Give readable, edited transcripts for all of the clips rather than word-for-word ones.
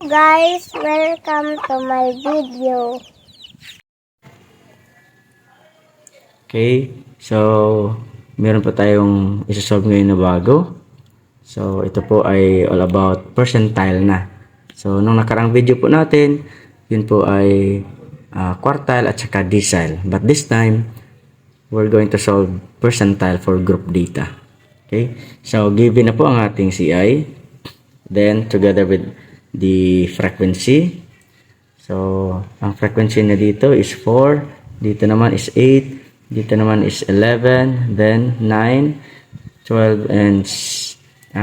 Guys, welcome to my video. Okay, so meron po tayong isa-solve ngayon na bago. So ito po ay all about percentile na. So nung nakarang video po natin, yun po ay quartile at saka decile. But this time, we're going to solve percentile for group data. Okay, so given na po ang ating CI, then together with the frequency. So ang frequency na dito is 4, dito naman is 8, dito naman is 11, then 9, 12, and 6,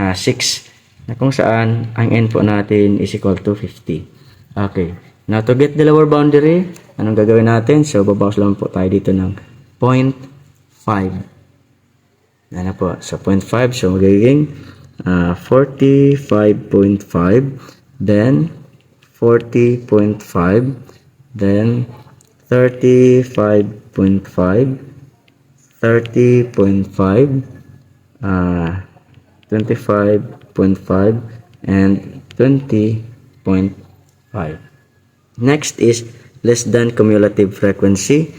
na kung saan ang n po natin is equal to 50. Okay, now to get the lower boundary, anong gagawin natin? So babawas lang po tayo dito ng 0.5. Yan na po, so 0.5, so magiging 45.5, then 40.5, then 35.5, 30.5, 25.5, and 20.5. Next is less than cumulative frequency.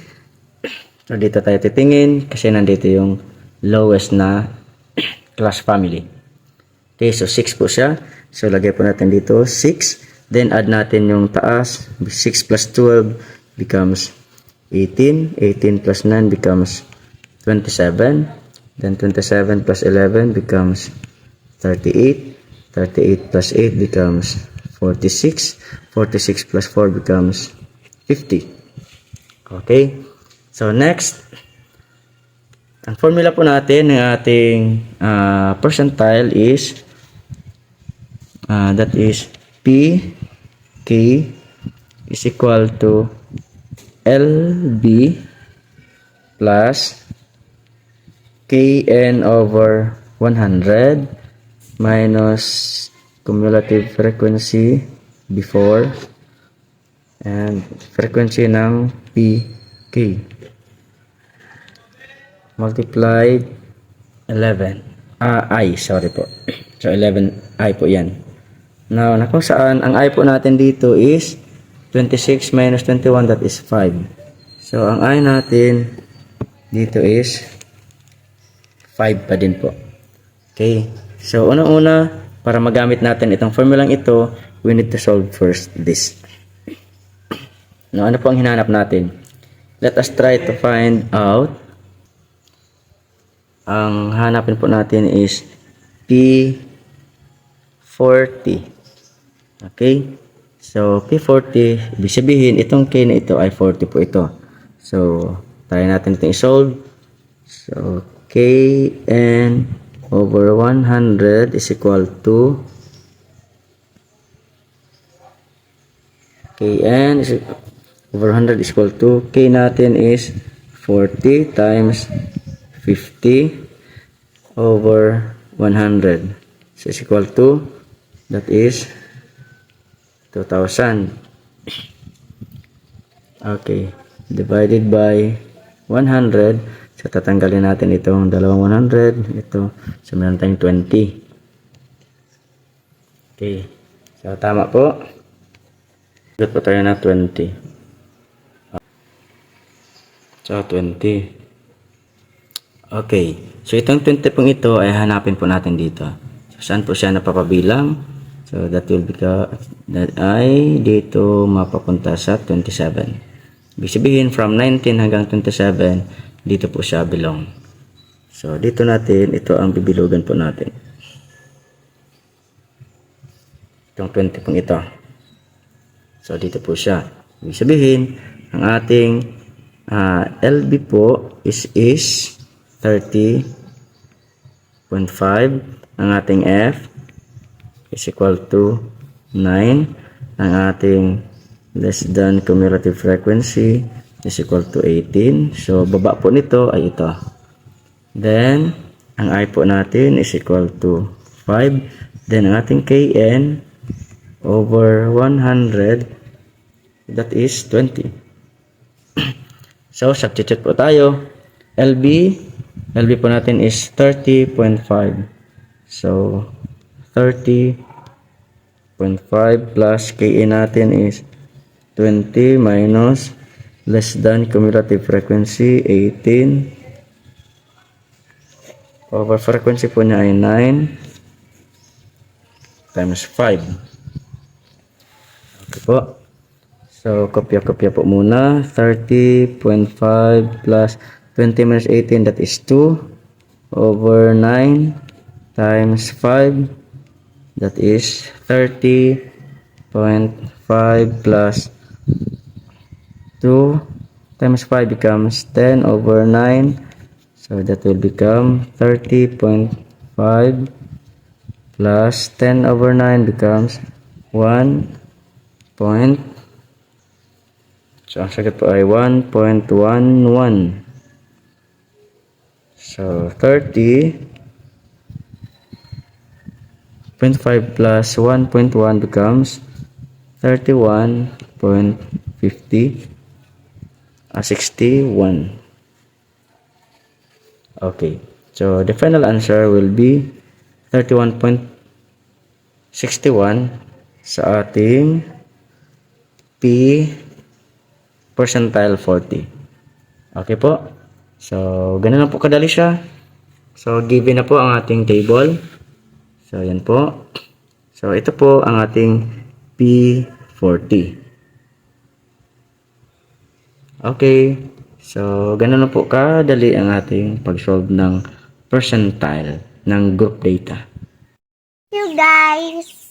So dito tayo titingin kasi nandito yung lowest na class family. Okay, so 6 po siya. So lagay po natin dito 6. Then add natin yung taas. 6 plus 12 becomes 18. 18 plus 9 becomes 27. Then 27 plus 11 becomes 38. 38 plus 8 becomes 46. 46 plus 4 becomes 50. Okay. So next, ang formula po natin ng ating percentile is that is PK is equal to LB plus KN over 100 minus cumulative frequency before and frequency ng PK multiplied 11 I, sorry po. So 11I po yan. Now, na kung saan ang I po natin dito is 26 minus 21, that is 5. So ang I natin dito is 5 pa din po. Okay. So unang-una, para magamit natin itong formulang ito, we need to solve first this. Now, ano po ang hinanap natin? Let us try to find out. Ang hanapin po natin is P40. Okay? So, P40, ibig sabihin, itong K na ito ay 40 po ito. So, try natin itong i-solve. So, Kn over 100 is equal to Kn is over 100 is equal to K natin is 40 times 50 over 100. So is equal to, that is 2,000. Okay, divided by 100. So tatanggalin natin itong dalawang 100, ito, so meron tayong 20. Okay, so tama po. Got po tayo na 20. So 20. Okay, so itong 20 pong ito ay hanapin po natin dito. So saan po siya napapabilang? So that will become, that ay dito mapapunta sa 27. Ibig sabihin from 19 hanggang 27, dito po siya belong. So dito natin, ito ang bibilugan po natin. Itong 20 pong ito. So dito po siya. Ibig sabihin, ang ating LB po is 30.5. Ang ating F is equal to 9. Ang ating less than cumulative frequency is equal to 18. So, baba po nito ay ito. Then, ang I po natin is equal to 5. Then, ang ating Kn over 100, that is 20. So, substitute po tayo. LB po natin is 30.5. So, 30.5 0.5 plus KA natin is 20 minus less than cumulative frequency 18 over frequency po niya ay 9 times 5. Okay po. So, kopya-kopya po muna. 30.5 plus 20 minus 18, that is 2 over 9 times 5, that is 30.5 plus 2 times 5 becomes 10 over 9. So that will become 30.5 plus 10 over 9 becomes 1 point. So ang sagot po ay 1.11. So 30.5 plus 1.1 becomes 61. Okay, so the final answer will be 31.61 sa ating P percentile 40. Okay po, so ganun lang po kadali siya. So given na po ang ating table. So yan po, so ito po ang ating P40. Okay, so ganun na po kadali ang ating pag-solve ng percentile ng group data. You guys.